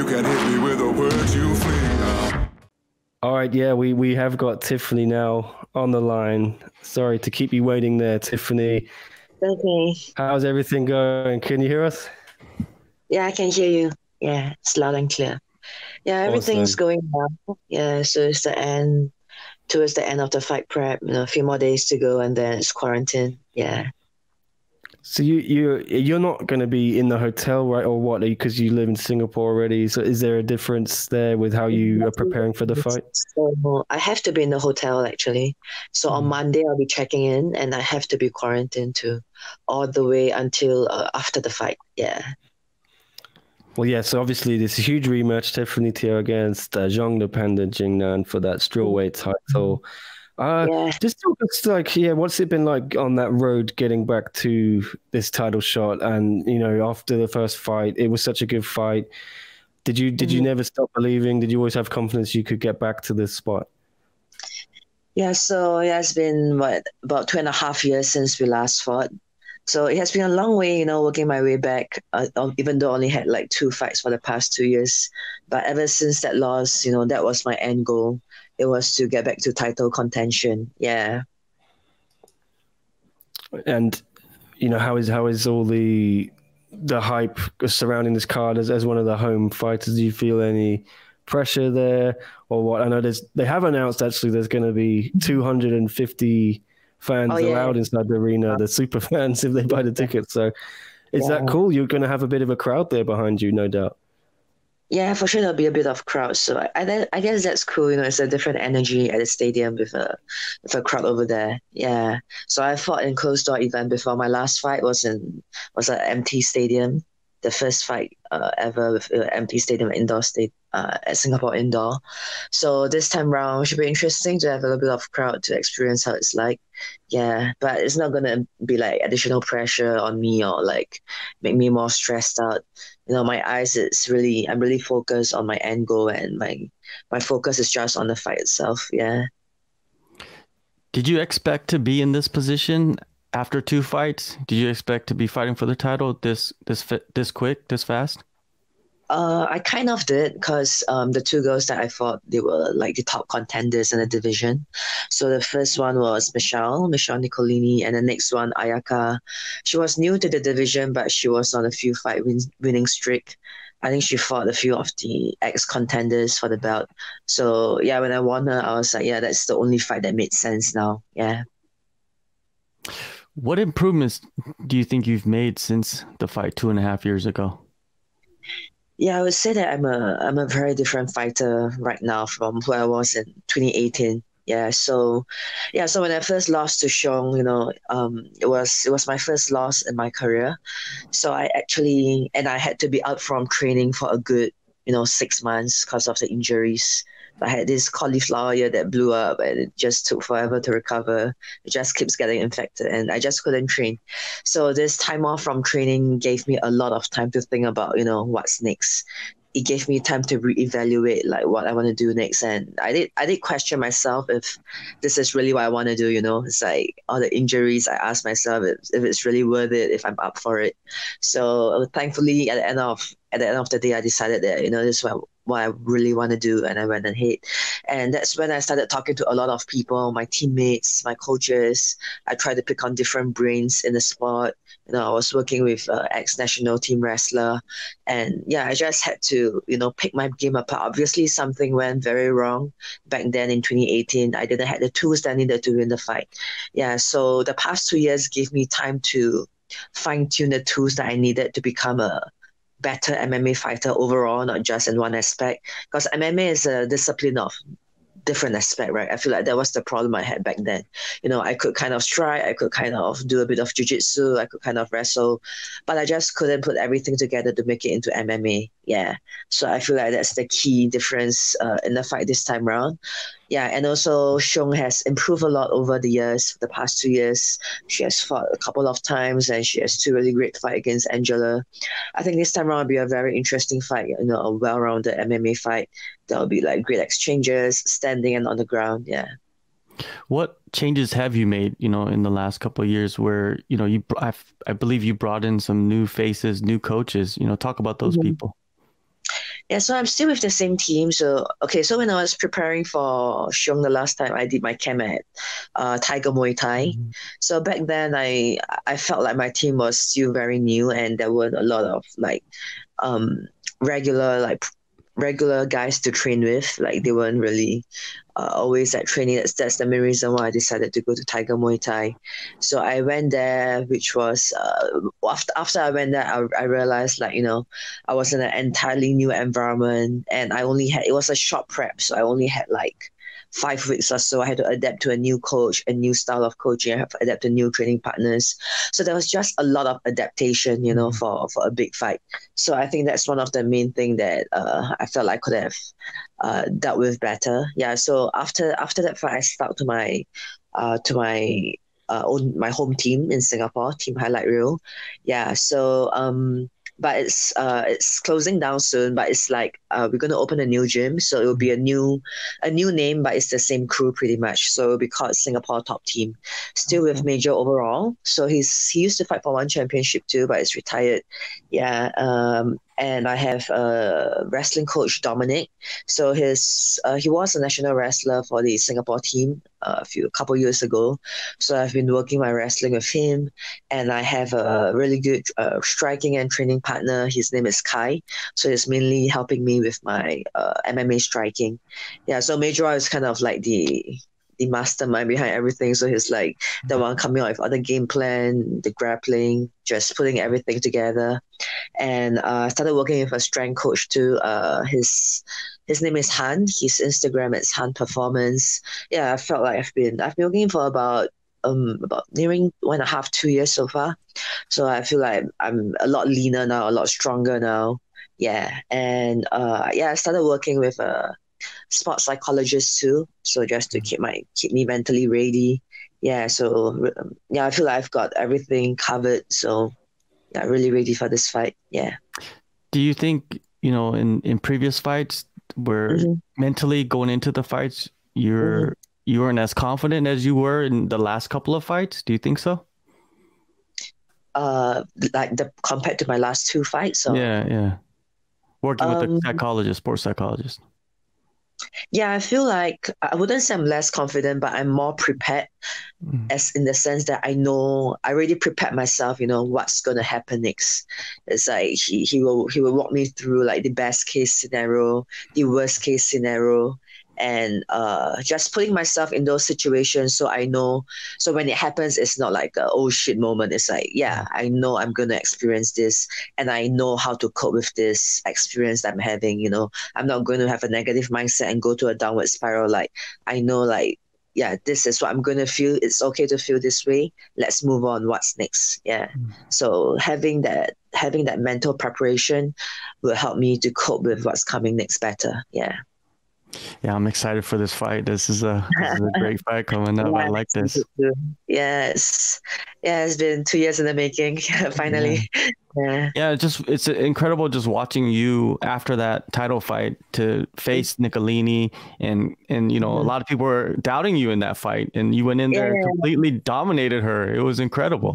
You can hit me with a word you fling. All right, yeah, we have got Tiffany now on the line. Sorry to keep you waiting there, Tiffany. Okay. How's everything going? Can you hear us? Yeah, I can hear you. Yeah, it's loud and clear. Yeah, everything's Awesome. going well. Yeah, so it's towards the end of the fight prep, a few more days to go and then it's quarantine. Yeah. So you're not going to be in the hotel, right, or what? Because you live in Singapore already. So is there a difference there with how you are preparing for the fight? So I have to be in the hotel actually. So on Monday I'll be checking in, and I have to be quarantined too, all the way until after the fight. Yeah. Well, yeah. So obviously this huge rematch, Tiffany Teo against Xiong the Panda Jingnan for that strawweight title. Yeah. Just talk us what's it been like on that road getting back to this title shot? And after the first fight, it was such a good fight. Did you never stop believing? Did you always have confidence you could get back to this spot? Yeah, so it's been about 2.5 years since we last fought. So it has been a long way, working my way back, even though I only had like 2 fights for the past 2 years. But ever since that loss, that was my end goal. It was to get back to title contention. Yeah. And, how is all the hype surrounding this card as one of the home fighters? Do you feel any pressure there or what? I know they have announced actually there's going to be 250 fans allowed inside the arena, the super fans, if they buy the tickets. So is that cool? You're going to have a bit of a crowd there behind you, no doubt. Yeah, for sure there'll be a bit of crowd. So I guess that's cool. It's a different energy at the stadium with a crowd over there. Yeah. So I fought in closed door event before. My last fight was an empty stadium. The first fight ever with an empty stadium, indoor at Singapore Indoor. So this time round should be interesting to have a little bit of crowd to experience how it's like. Yeah, but it's not gonna be like additional pressure on me or like make me more stressed out. My eyes, I'm really focused on my end goal, and my focus is just on the fight itself. Yeah. Did you expect to be in this position after 2 fights? Did you expect to be fighting for the title this quick, this fast? I kind of did, because the 2 girls that I fought, they were like the top contenders in the division. So the first one was Michelle Nicolini, and the next one, Ayaka. She was new to the division, but she was on a few fight winning streak. I think she fought a few of the ex-contenders for the belt. So yeah, when I won her, I was like, yeah, that's the only fight that made sense now. Yeah. What improvements do you think you've made since the fight 2.5 years ago? Yeah, I would say that I'm a very different fighter right now from who I was in 2018. Yeah, so when I first lost to Xiong, it was my first loss in my career. So I had to be out from training for a good, 6 months because of the injuries. I had this cauliflower ear that blew up, and it just took forever to recover. It just keeps getting infected, and I just couldn't train. So this time off from training gave me a lot of time to think about, what's next. It gave me time to reevaluate like what I want to do next, and I did question myself if this is really what I want to do. It's like all the injuries. I asked myself if it's really worth it, if I'm up for it. So thankfully, at the end of the day, I decided that this is what I really want to do, and I went ahead. And that's when I started talking to a lot of people, my teammates, my coaches. I tried to pick on different brains in the sport. I was working with ex-national team wrestler, and yeah, I just had to pick my game apart. Obviously, something went very wrong back then in 2018. I didn't have the tools that I needed to win the fight. Yeah, so the past 2 years gave me time to fine-tune the tools that I needed to become a better MMA fighter overall, not just in one aspect. Because MMA is a discipline of different aspect, right? I feel like that was the problem I had back then. I could kind of strike, I could kind of do a bit of jiu-jitsu, I could kind of wrestle, but I just couldn't put everything together to make it into MMA. Yeah. So I feel like that's the key difference in the fight this time around. Yeah, and also Xiong has improved a lot over the years, the past 2 years. She has fought a couple of times, and she has 2 really great fights against Angela. I think this time around will be a very interesting fight, a well-rounded MMA fight. There'll be like great exchanges, standing and on the ground. Yeah. What changes have you made, in the last couple of years where, I believe you brought in some new faces, new coaches, talk about those people. Yeah, so I'm still with the same team. So so when I was preparing for Xiong the last time, I did my camp at Tiger Muay Thai. So back then, I felt like my team was still very new, and there weren't a lot of um regular guys to train with. Like they weren't really always at training. That's the main reason why I decided to go to Tiger Muay Thai. So I went there, which was after I went there, I realized I was in an entirely new environment, and it was a short prep, so I only had like 5 weeks or so. I had to adapt to a new coach, a new style of coaching. I have to adapt to new training partners. So there was just a lot of adaptation, for a big fight. So I think that's one of the main thing that I felt I could have dealt with better. Yeah. So after that fight, I stuck to my my home team in Singapore, Team Highlight Reel. Yeah. So but it's closing down soon. But it's like we're gonna open a new gym, so it will be a new name, but it's the same crew pretty much. So it'll be called Singapore Top Team, still with Major overall. So he used to fight for Onechampionshipuk, but it's retired. Yeah. And I have a wrestling coach, Dominic. So he was a national wrestler for the Singapore team a couple years ago. So I've been working my wrestling with him, and I have a really good striking and training partner. His name is Kai. So he's mainly helping me with my MMA striking. Yeah. So Major is kind of like the mastermind behind everything. So he's like the one coming up with other game plan, the grappling, just putting everything together. And I started working with a strength coach too. His name is Han. His Instagram is Han Performance. Yeah, I felt like I've been working for about nearing 1.5, 2 years so far. So I feel like I'm a lot leaner now, a lot stronger now. Yeah. And I started working with a sports psychologist too. So just to keep me mentally ready. Yeah. So I feel like I've got everything covered. So yeah, really ready for this fight. Yeah. Do you think, in previous fights where mentally going into the fights, you weren't as confident as you were in the last couple of fights? Do you think so? Compared to my last 2 fights? Or? Yeah. Working with a psychologist, sports psychologist. Yeah, I feel like I wouldn't say I'm less confident, but I'm more prepared, as in the sense that I know I already prepared myself. What's gonna happen next. It's like he will walk me through like the best case scenario, the worst case scenario, and just putting myself in those situations so I know. So when it happens, it's not like a oh shit moment. It's like, yeah, I know I'm gonna experience this, and I know how to cope with this experience that I'm having. I'm not going to have a negative mindset and go to a downward spiral. Like I know, like, yeah, this is what I'm gonna feel. It's okay to feel this way. Let's move on. What's next? Yeah. So having that mental preparation will help me to cope with what's coming next better. Yeah. Yeah, I'm excited for this fight. This is a great fight coming up. I like this. Yes. Yeah, it's been 2 years in the making, finally. Yeah. It's incredible just watching you after that title fight to face Nicolini, and a lot of people were doubting you in that fight, and you went in there and completely dominated her. It was incredible.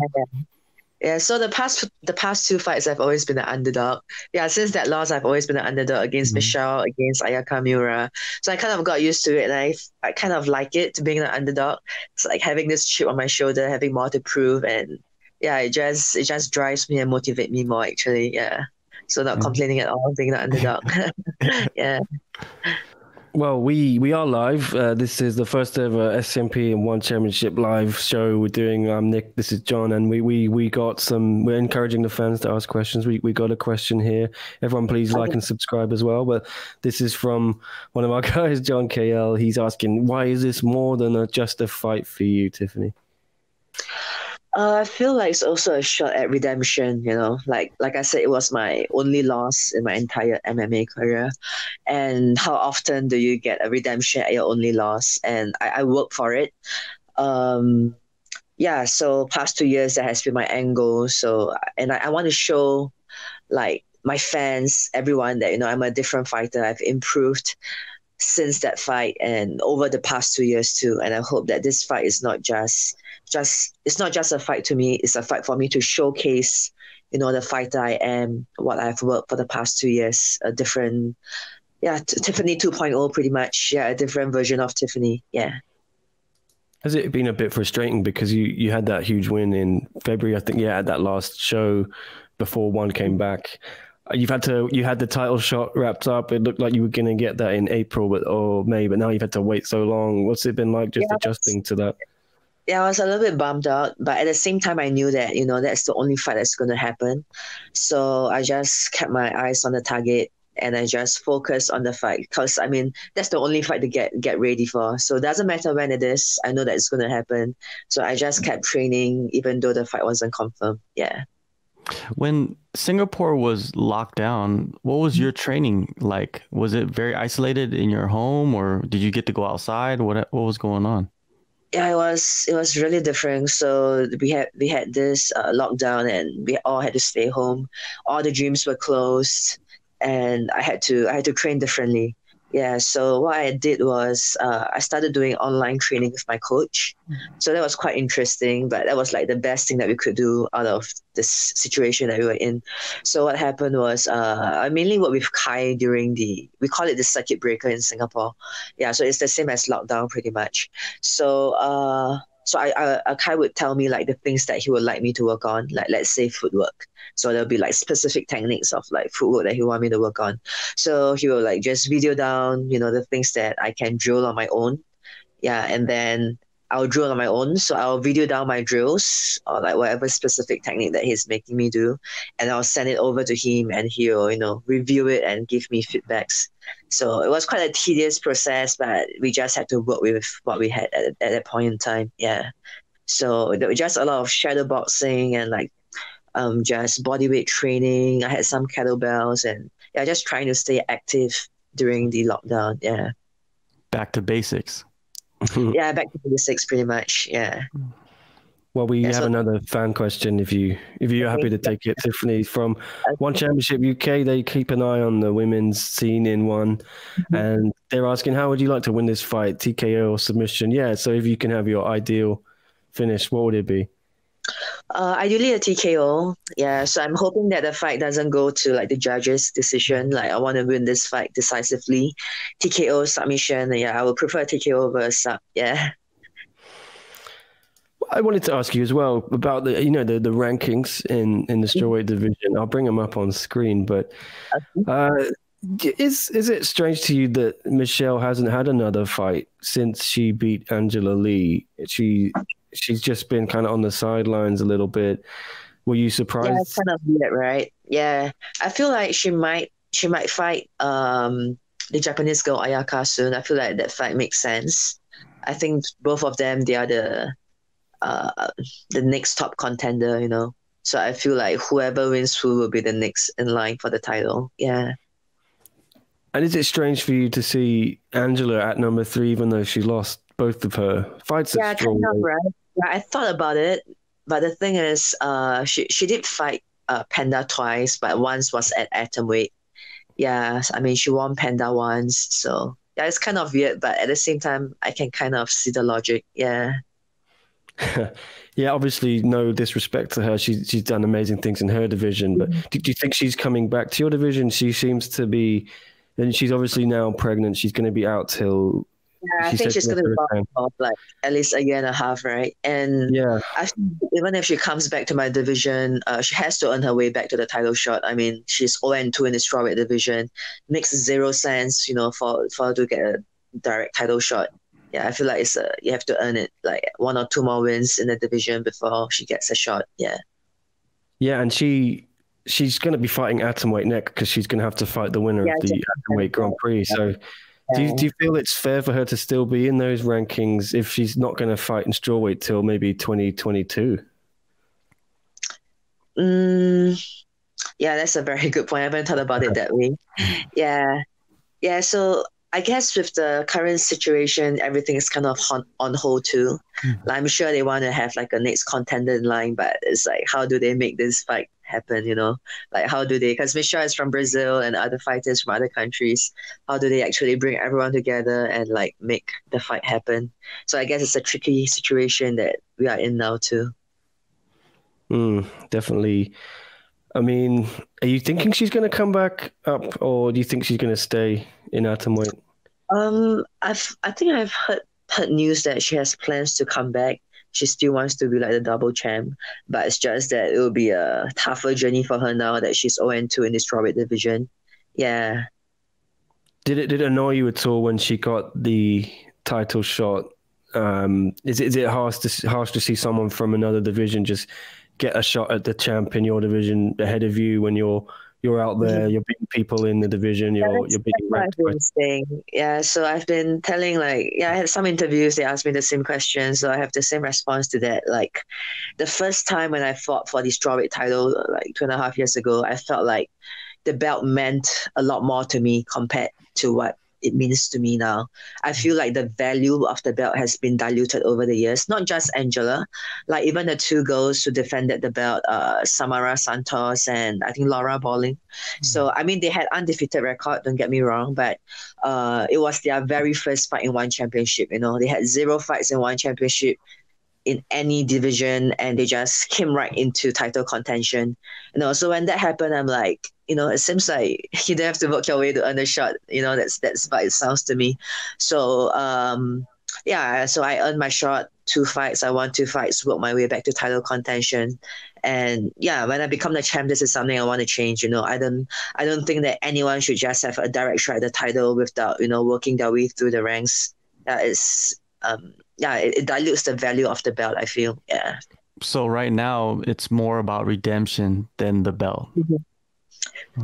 Yeah, so the past 2 fights, I've always been an underdog. Yeah, since that loss, I've always been an underdog against Michelle, against Ayaka Miura. So I kind of got used to it, and I kind of like it, to being an underdog. It's like having this chip on my shoulder, having more to prove, and yeah, it just drives me and motivates me more, actually. Yeah, so not complaining at all, being an underdog. Yeah. Well, we are live. This is the first ever SCMP and One Championship live show we're doing. I'm Nick. This is John, and we got some. We're encouraging the fans to ask questions. We got a question here. Everyone, please like and subscribe as well. But this is from one of our guys, John KL. He's asking, why is this more than just a fight for you, Tiffany? I feel like it's also a shot at redemption, like I said, it was my only loss in my entire MMA career. And how often do you get a redemption at your only loss? And I work for it. So past 2 years, that has been my angle. So, and I want to show like my fans, everyone, that, I'm a different fighter. I've improved since that fight and over the past 2 years too. And I hope that this fight is not just it's not just a fight to me. It's a fight for me to showcase, the fighter I am, what I've worked for the past 2 years, a different, Tiffany 2.0 pretty much. Yeah, a different version of Tiffany. Yeah. Has it been a bit frustrating because you had that huge win in February? I think, at that last show before One came back. You had the title shot wrapped up. It looked like you were going to get that in April or May, but now you've had to wait so long. What's it been like just adjusting to that? Yeah, I was a little bit bummed out, but at the same time, I knew that, that's the only fight that's going to happen. So I just kept my eyes on the target and I just focused on the fight because, that's the only fight to get ready for. So it doesn't matter when it is. I know that it's going to happen. So I just kept training even though the fight wasn't confirmed. Yeah. When Singapore was locked down, what was your training like? Was it very isolated in your home or did you get to go outside? What was going on? Yeah, it was really different. So we had this lockdown and we all had to stay home. All the gyms were closed and I had to train differently. Yeah, so what I did was I started doing online training with my coach. So that was quite interesting, but that was like the best thing that we could do out of this situation that we were in. So what happened was I mainly worked with Kai we call it the circuit breaker in Singapore. Yeah, so it's the same as lockdown pretty much. So Kai would tell me like the things that he would like me to work on, like let's say footwork. So there'll be like specific techniques of like footwork that he want me to work on. So he will like just video down, the things that I can drill on my own. Yeah, and then I'll drill on my own. So I'll video down my drills or like whatever specific technique that he's making me do. And I'll send it over to him and he'll, review it and give me feedbacks. So it was quite a tedious process, but we just had to work with what we had at that point in time. Yeah. So there was just a lot of shadow boxing and like just bodyweight training. I had some kettlebells and just trying to stay active during the lockdown. Yeah. Back to basics. Yeah, back to basics pretty much. Yeah. Well, we have another fan question if you're happy to take it, Tiffany, from Onechampionshipuk UK. They keep an eye on the women's scene in One, and they're asking, how would you like to win this fight, TKO or submission? Yeah, so if you can have your ideal finish, what would it be? Ideally a TKO. Yeah, so I'm hoping that the fight doesn't go to like the judges' decision. Like I want to win this fight decisively. TKO submission. Yeah, I would prefer TKO over a sub. Yeah. I wanted to ask you as well about the the rankings in the strawweight division. I'll bring them up on screen, but is it strange to you that Michelle hasn't had another fight since she beat Angela Lee? She's just been kind of on the sidelines a little bit. Were you surprised? Yeah, it's kind of weird, right? Yeah, I feel like she might fight the Japanese girl Ayaka soon. I feel like that fight makes sense. I think both of them, they are the next top contender, So I feel like whoever wins who will be the next in line for the title. Yeah. And is it strange for you to see Angela at number 3, even though she lost both of her fights? Yeah, kind of, right? Yeah, I thought about it, but the thing is, she did fight Panda twice, but once was at atomweight. Yeah, she won Panda once, so yeah, it's kind of weird, but at the same time, I can kind of see the logic. Yeah. Yeah, obviously, no disrespect to her. She's done amazing things in her division, but do you think she's coming back to your division? She seems to be, and she's obviously now pregnant. She's going to be out till. Yeah, I think she's going to be off like at least a year and a half, right? And yeah, I think even if she comes back to my division, she has to earn her way back to the title shot. She's 0-2 in the strawweight division. Makes zero sense, for her to get a direct title shot. Yeah, I feel like you have to earn it, like 1 or 2 more wins in the division before she gets a shot. Yeah. Yeah, and she's going to be fighting atomweight next because she's going to have to fight the winner of the atomweight Grand Prix. Yeah. So. Do you feel it's fair for her to still be in those rankings if she's not going to fight in strawweight till maybe 2022? Yeah, that's a very good point. I haven't thought about it that way. Yeah. Yeah, so I guess with the current situation, everything is kind of on hold too. Like, I'm sure they want to have like a next contender in line, but it's like, how do they make this fight happen, Like, how do they, because Michelle is from Brazil and other fighters from other countries, how do they actually bring everyone together and like make the fight happen? So I guess it's a tricky situation that we are in now too. Definitely I mean, are you thinking she's going to come back up, or do you think she's going to stay in atomweight? I think I've heard news that she has plans to come back. She still wants to be like the double champ, but it's just that it will be a tougher journey for her now that she's 0-2 in the strawweight division. Yeah. Did it annoy you at all when she got the title shot? Is it harsh to see someone from another division just get a shot at the champ in your division ahead of you when you're out there, you're beating people in the division, you're beating ranked fighters? Yeah, so I've been telling I had some interviews, they asked me the same question, so I have the same response to that. Like the first time when I fought for the strawweight title like 2.5 years ago, I felt like the belt meant a lot more to me compared to what it means to me now. I feel like the value of the belt has been diluted over the years. Not just Angela, like even the two girls who defended the belt, Samara Santos and I think Laura Bolling. So I mean, they had undefeated record. Don't get me wrong, but it was their very first fight in one championship. You know, they had 0 fights in one championship in any division, and they just came right into title contention. You know, so when that happened, I'm like, you know, it seems like you don't have to work your way to earn a shot. You know, that's what it sounds to me. So so I earned my shot, 2 fights. I won 2 fights, worked my way back to title contention. And yeah, when I become the champ, this is something I want to change. You know, I don't think that anyone should just have a direct shot at the title without, you know, working their way through the ranks. That is it dilutes the value of the belt, I feel. Yeah. So right now it's more about redemption than the belt.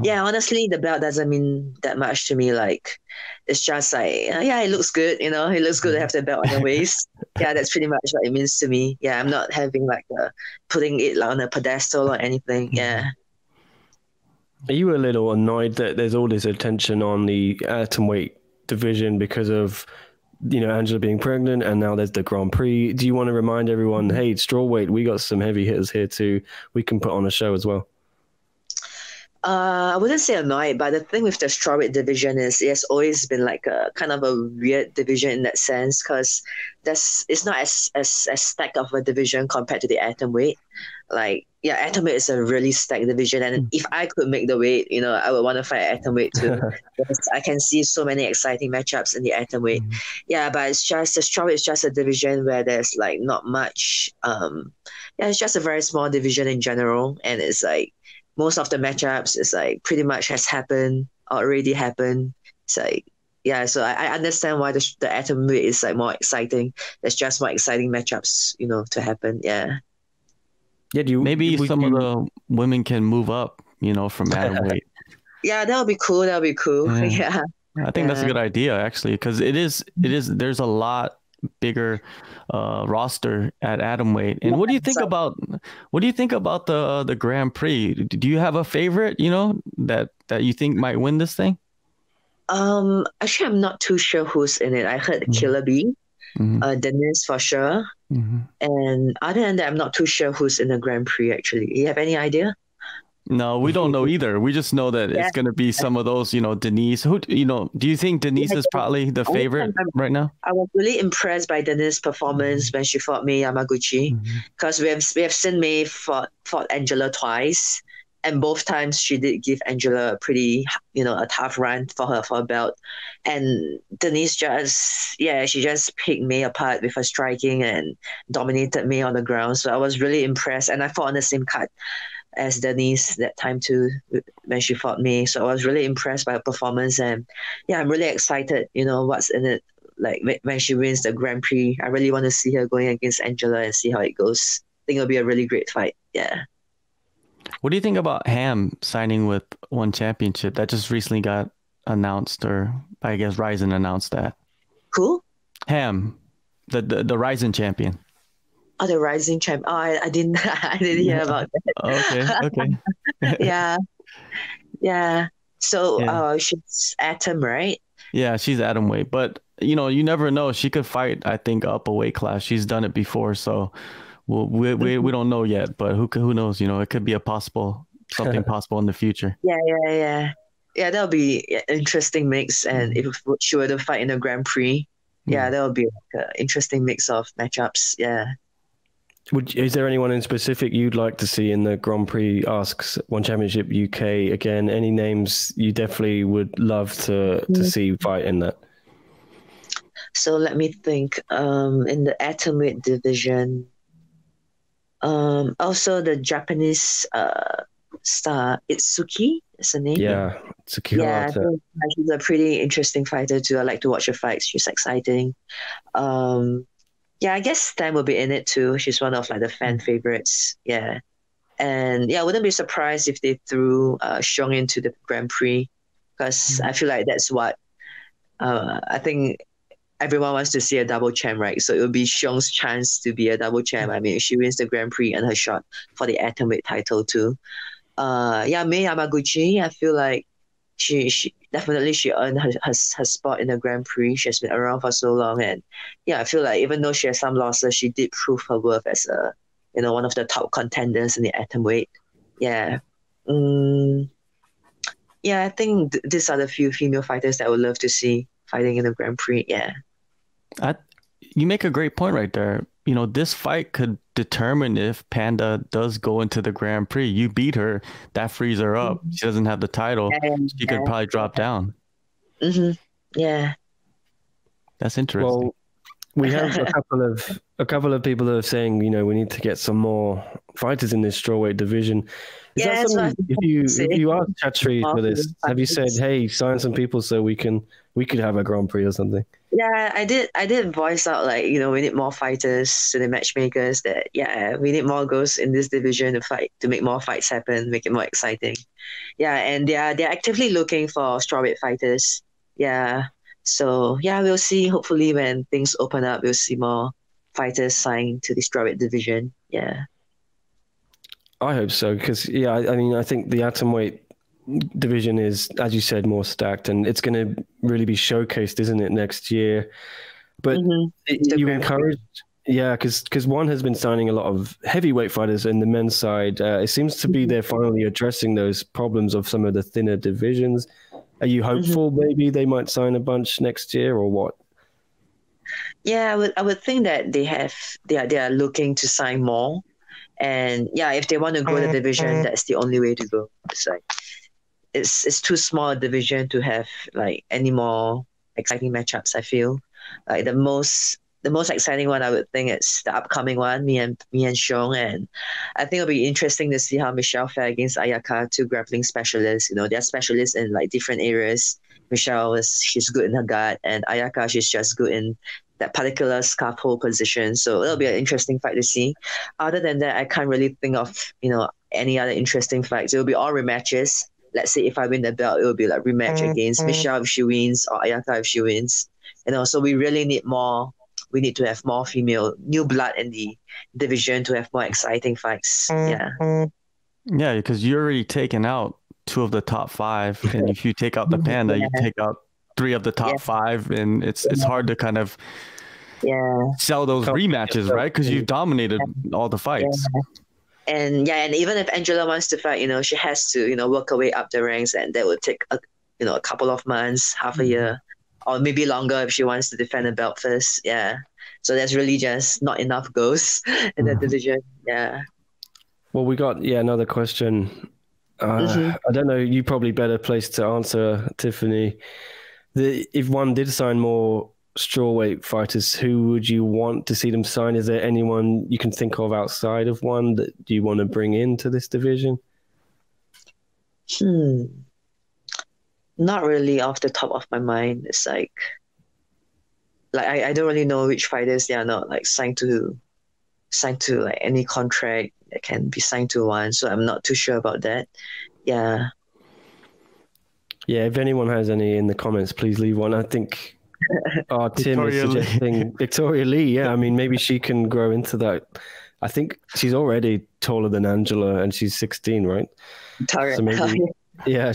Yeah, honestly, the belt doesn't mean that much to me. Like, it's just like, it looks good, you know, it looks good to have the belt on the waist. Yeah, that's pretty much what it means to me. Yeah, I'm not having like putting it on a pedestal or anything. Yeah. Are you a little annoyed that there's all this attention on the atomweight division because of, you know, Angela being pregnant, and now there's the Grand Prix? Do you want to remind everyone, hey, it's strawweight, we got some heavy hitters here too, we can put on a show as well? I wouldn't say annoyed, but the thing with the strawweight division is it has always been like a kind of a weird division in that sense, because it's not as stacked of a division compared to the atomweight. Like, yeah, atomweight is a really stacked division, and if I could make the weight, you know, I would want to fight atomweight too. Because I can see so many exciting matchups in the atomweight. Yeah, but it's just the strawweight is just a division where there's like not much. It's just a very small division in general, and it's like most of the matchups is like pretty much has happened, already happened. It's like, yeah, so I understand why the atomweight is like more exciting. There's just more exciting matchups, you know, to happen. Yeah. Yeah, maybe some of the women can move up, you know, from atomweight. Yeah, that would be cool. That would be cool. Yeah. I think that's a good idea, actually, because it is. There's a lot bigger roster at atomweight. And what do you think about the Grand Prix? Do you have a favorite, you know, that you think might win this thing? Actually, I'm not too sure who's in it. I heard Killer Bee, Denise for sure. And other than that, I'm not too sure who's in the Grand Prix, actually. You have any idea? No, we don't know either. We just know that it's going to be some of those, you know, Denise. Who, you know, do you think Denise is probably the favorite right now? I was really impressed by Denise's performance when she fought Mei Yamaguchi, because we have seen Mei fought Angela twice, and both times she did give Angela a pretty, you know, a tough run for her belt. And Denise she just picked Mei apart with her striking and dominated Mei on the ground. So I was really impressed, and I fought on the same card as Denise that time too when she fought me. So I was really impressed by her performance, and yeah, I'm really excited, you know, what's in it. Like when she wins the Grand Prix, I really want to see her going against Angela and see how it goes. I think it'll be a really great fight. Yeah. What do you think about Ham signing with Onechampionship? That just recently got announced, or I guess Ryzen announced that. Who? Ham, the Ryzen champion. Oh, the Rising Champ. Oh, I didn't hear about that. Okay. Yeah. So she's Atom, right? Yeah, she's atomweight, but you know, you never know. She could fight, I think, up a weight class. She's done it before, so we don't know yet. But who knows? You know, it could be something possible in the future. Yeah. That'll be an interesting mix. And if she were to fight in a Grand Prix, that'll be like an interesting mix of matchups. Yeah. Is there anyone in specific you'd like to see in the Grand Prix? Asks One Championship UK again. Any names you definitely would love to see fight in that? So let me think. In the atomweight division, also the Japanese star Itsuki is her name. Yeah, Itsuki. Yeah, she's a pretty interesting fighter too. I like to watch her fights. She's exciting. Yeah, I guess Stan will be in it too. She's one of like the fan favorites. Yeah. And yeah, I wouldn't be surprised if they threw Xiong into the Grand Prix, because I feel like that's what I think everyone wants to see, a double champ, right? So it will be Xiong's chance to be a double champ. I mean, if she wins the Grand Prix and her shot for the atomweight title too. Yeah, Mei Yamaguchi, I feel like she definitely earned her spot in the Grand Prix. She has been around for so long, and yeah, I feel like even though she has some losses, she did prove her worth as one of the top contenders in the atomweight. Yeah. Yeah, I think these are the few female fighters that I would love to see fighting in the Grand Prix. Yeah. You make a great point right there. You know, this fight could determine if Panda does go into the Grand Prix. You beat her, that frees her up. She doesn't have the title. She could probably drop down. Yeah. That's interesting. Well, we have a couple of people that are saying, you know, we need to get some more fighters in this strawweight division. Is that something, if you ask Chatri for this, have you said, hey, sign some people so we could have a Grand Prix or something? Yeah, I did voice out, like, you know, we need more fighters to the matchmakers, that we need more girls in this division to fight, to make more fights happen, make it more exciting. Yeah, and they're actively looking for strawweight fighters. Yeah. So yeah, we'll see. Hopefully when things open up, we'll see more fighters signed to the strawweight division. Yeah. I hope so, because I mean, I think the atomweight division is, as you said, more stacked, and it's going to really be showcased, isn't it, next year? But you encouraged, because One has been signing a lot of heavyweight fighters in the men's side. It seems to be they're finally addressing those problems of some of the thinner divisions. Are you hopeful maybe they might sign a bunch next year, or what? Yeah, I would think that they are looking to sign more. And yeah, if they want to grow the division, that's the only way to go. It's like it's too small a division to have like any more exciting matchups. I feel like the most exciting one, I would think, it's the upcoming one, me and Xiong, and I think it'll be interesting to see how Michelle fare against Ayaka, two grappling specialists. You know, they're specialists in like different areas. Michelle she's good in her guard, and Ayaka, she's just good in that particular scarf hold position. So it'll be an interesting fight to see. Other than that, I can't really think of, you know, any other interesting fights. It'll be all rematches. Let's say if I win the belt, it will be like rematch against Michelle if she wins, or Ayaka if she wins. You know, so we really need more. We need to have more female new blood in the division to have more exciting fights. Yeah. Yeah, because you're already taken out 2 of the top 5, and if you take out the Panda, you take out 3 of the top 5, and it's hard to kind of sell those rematches, right? Because you've dominated all the fights. And even if Angela wants to fight, you know, she has to, you know, work her way up the ranks, and that would take a couple of months, half a year, or maybe longer if she wants to defend the belt first. Yeah. So there's really just not enough goals in the division. Yeah. Well, we got another question. I don't know. You probably better placed to answer, Tiffany. If One did sign more strawweight fighters, who would you want to see them sign? Is there anyone you can think of outside of One that you want to bring into this division? Not really off the top of my mind. It's like I don't really know which fighters they are not like signed to like any contract that can be signed to One. So I'm not too sure about that. Yeah. Yeah, if anyone has any in the comments, please leave one. I think Tim is suggesting Victoria Lee. Yeah, I mean, maybe she can grow into that. I think she's already taller than Angela, and she's 16, right? So maybe,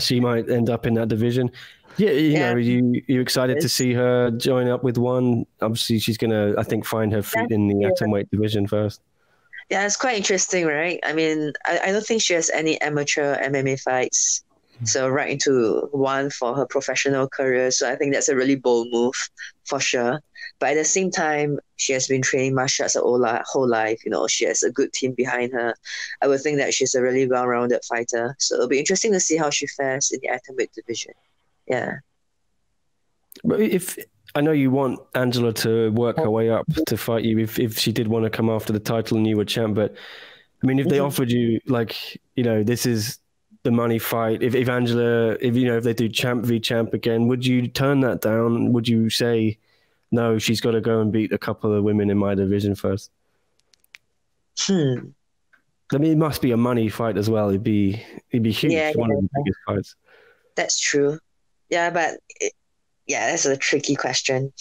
she might end up in that division. Yeah, you know, you excited to see her join up with One? Obviously, she's going to, I think, find her feet in the atomweight division first. Yeah, it's quite interesting, right? I mean, I don't think she has any amateur MMA fights. So right into One for her professional career. So I think that's a really bold move for sure. But at the same time, she has been training martial arts her whole life. You know, she has a good team behind her. I would think that she's a really well-rounded fighter. So it'll be interesting to see how she fares in the atomweight division. Yeah. But if I know you want Angela to work her way up to fight you, if she did want to come after the title and you were champ, but I mean, if they offered you, like, you know, this is the money fight, if Angela, if they do champ v champ again, would you turn that down? Would you say, no, she's got to go and beat a couple of women in my division first? I mean, it must be a money fight as well. It'd be huge. One of the biggest fights. That's true. Yeah, but that's a tricky question.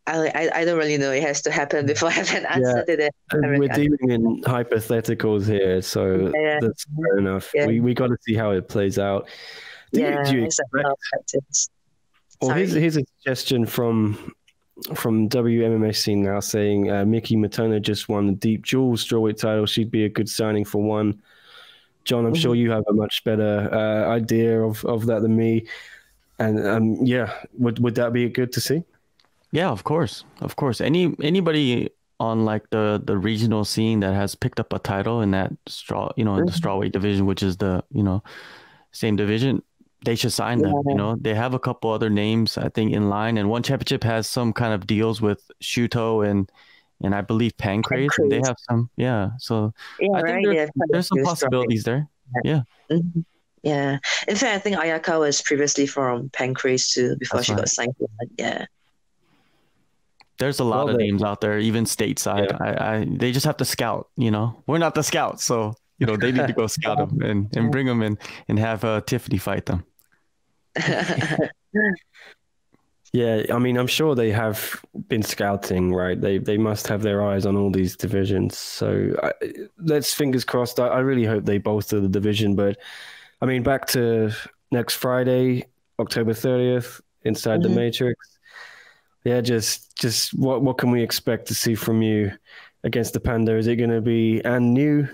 I don't really know. It has to happen before I have an answer to that. We're dealing in hypotheticals here, so that's fair enough. Yeah. We got to see how it plays out. Do you expect? Well, here's a suggestion from WMMA scene now saying Miki Matona just won the Deep Jewels strawweight title. She'd be a good signing for ONE. John, I'm sure you have a much better idea of that than me. And would that be good to see? Yeah, of course. Anybody on like the regional scene that has picked up a title in that in the strawweight division, which is the same division, they should sign them. They have a couple other names I think in line, and Onechampionship has some kind of deals with Shuto and I believe Pancrase. And they have some. So I think there's some possibilities there. Yeah. Mm-hmm. Yeah. In fact, I think Ayaka was previously from Pancrase too before she got signed. Yeah. There's a lot of names out there, even stateside. Yeah. They just have to scout. We're not the scouts, so they need to go scout them and bring them in and have Tiffany fight them. Yeah, I mean, I'm sure they have been scouting, right? They must have their eyes on all these divisions. So let's fingers crossed. I really hope they bolster the division. But I mean, back to next Friday, October 30th, inside the Matrix. Yeah, just what can we expect to see from you against the Panda? Is it going to be new?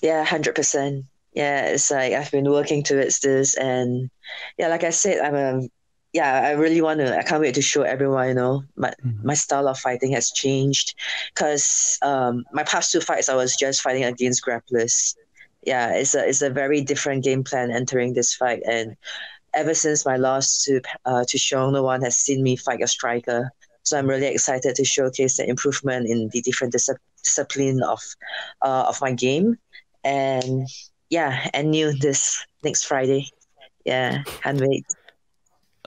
Yeah, 100%. Yeah, it's like I've been working towards this, and like I said, I really want to. I can't wait to show everyone. My style of fighting has changed because my past two fights I was just fighting against grapplers. Yeah, it's a very different game plan entering this fight, and ever since my loss to Xiong, no one has seen me fight a striker. So I'm really excited to showcase the improvement in the different discipline of my game. And new this next Friday. Yeah, can't wait.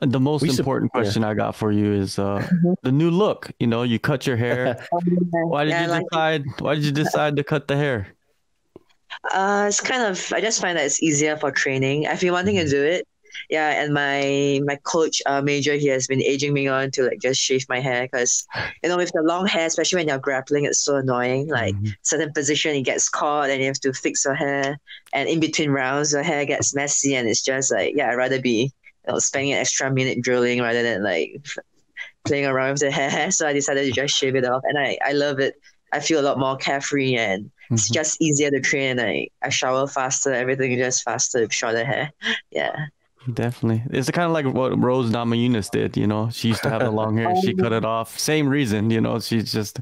The most important question I got for you is the new look. You cut your hair. Why did you decide to cut the hair? It's kind of, I just find that it's easier for training. I've been wanting to do it. Yeah, and my coach Major, he has been egging me on to just shave my hair because with the long hair, especially when you're grappling, it's so annoying. Like certain position it gets caught and you have to fix your hair, and in between rounds your hair gets messy, and it's just I'd rather be spending an extra minute drilling rather than playing around with the hair. So I decided to just shave it off, and I love it. I feel a lot more carefree, and it's just easier to train. I shower faster, everything is just faster with shorter hair. Yeah. Definitely. It's kind of like what Rose Namajunas did, She used to have the long hair. She cut it off. Same reason, She's just,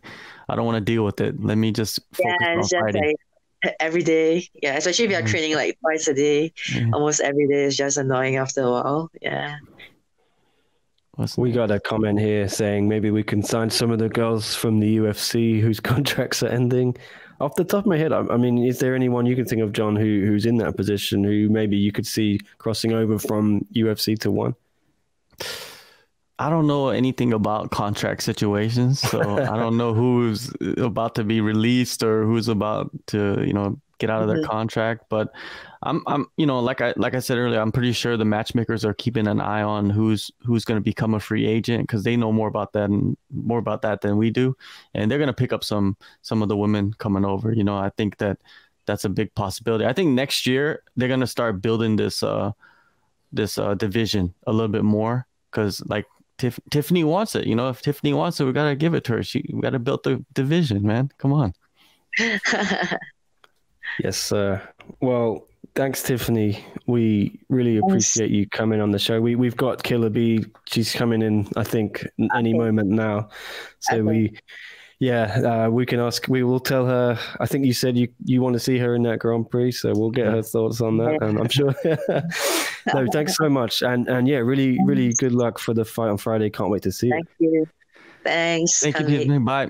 I don't want to deal with it. Let me just focus on fighting. Every day. Yeah, especially if you're training twice a day. Almost every day is just annoying after a while. Yeah. We got a comment here saying maybe we can sign some of the girls from the UFC whose contracts are ending. Off the top of my head, I mean, is there anyone you can think of, John, who's in that position, who maybe you could see crossing over from UFC to ONE? I don't know anything about contract situations, so I don't know who's about to be released or who's about to, get out of their contract. But I'm like I said earlier, I'm pretty sure the matchmakers are keeping an eye on who's going to become a free agent, because they know more about that than we do, and they're going to pick up some of the women coming over. I think that's a big possibility. I think next year they're going to start building this division a little bit more, because Tiffany wants it. If Tiffany wants it, we got to give it to her. We got to build the division, man. Come on. Yes, well, Thanks, Tiffany. We really appreciate you coming on the show. We've got Killer B. She's coming in, I think, any moment now. So we can ask. We will tell her. I think you said you want to see her in that Grand Prix, so we'll get her thoughts on that. And I'm sure. No, thanks so much, and yeah, really good luck for the fight on Friday. Can't wait to see it. Thank you. Thanks. Thank you, Tiffany. Bye.